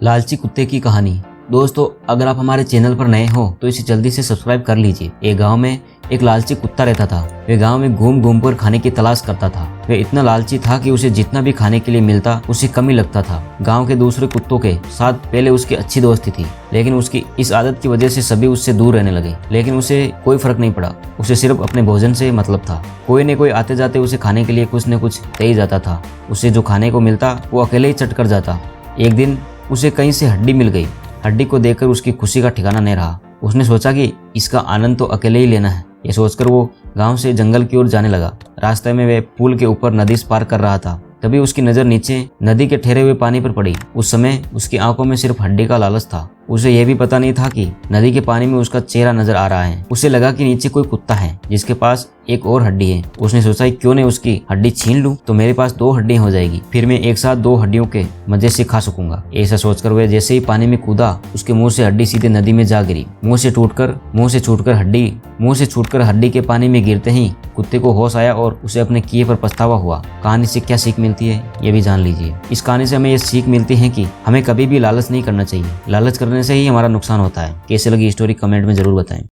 लालची कुत्ते की कहानी। दोस्तों, अगर आप हमारे चैनल पर नए हो तो इसे जल्दी से सब्सक्राइब कर लीजिए। एक गांव में एक लालची कुत्ता रहता था। वह गांव में घूम घूम कर खाने की तलाश करता था। वह इतना लालची था कि उसे जितना भी खाने के लिए मिलता उसे कम ही लगता था। गांव के दूसरे कुत्तों के साथ पहले उसकी अच्छी दोस्ती थी, लेकिन उसकी इस आदत की वजह से सभी उससे दूर रहने लगे। लेकिन उसे कोई फर्क नहीं पड़ा, उसे सिर्फ अपने भोजन से मतलब था। कोई न कोई आते जाते उसे खाने के लिए कुछ न कुछ दे ही जाता था। उसे जो खाने को मिलता वो अकेले ही चट कर जाता। एक दिन उसे कहीं से हड्डी मिल गई। हड्डी को देखकर उसकी खुशी का ठिकाना नहीं रहा। उसने सोचा कि इसका आनंद तो अकेले ही लेना है। ये सोचकर वो गांव से जंगल की ओर जाने लगा। रास्ते में वह पुल के ऊपर नदी पार कर रहा था। तभी उसकी नजर नीचे नदी के ठहरे हुए पानी पर पड़ी। उस समय उसकी आंखों में सिर्फ हड्डी का लालच था। उसे यह भी पता नहीं था कि नदी के पानी में उसका चेहरा नजर आ रहा है। उसे लगा कि नीचे कोई कुत्ता है जिसके पास एक और हड्डी है। उसने सोचा क्यों नहीं उसकी हड्डी छीन लूं तो मेरे पास 2 हड्डियां हो जाएगी, फिर मैं एक साथ 2 हड्डियों के मजे से खा सकूंगा। ऐसा सोचकर वह जैसे ही पानी में कूदा, उसके मुंह से हड्डी सीधे नदी में जा गिरी। मुंह से छूटकर हड्डी के पानी में गिरते ही कुत्ते को होश आया और उसे अपने किए पर पछतावा हुआ। कहानी से क्या सीख मिलती है ये भी जान लीजिए। इस कहानी से हमें ये सीख मिलती है कि हमें कभी भी लालच नहीं करना चाहिए। लालच करने से ही हमारा नुकसान होता है। कैसे लगी स्टोरी कमेंट में जरूर बताएं।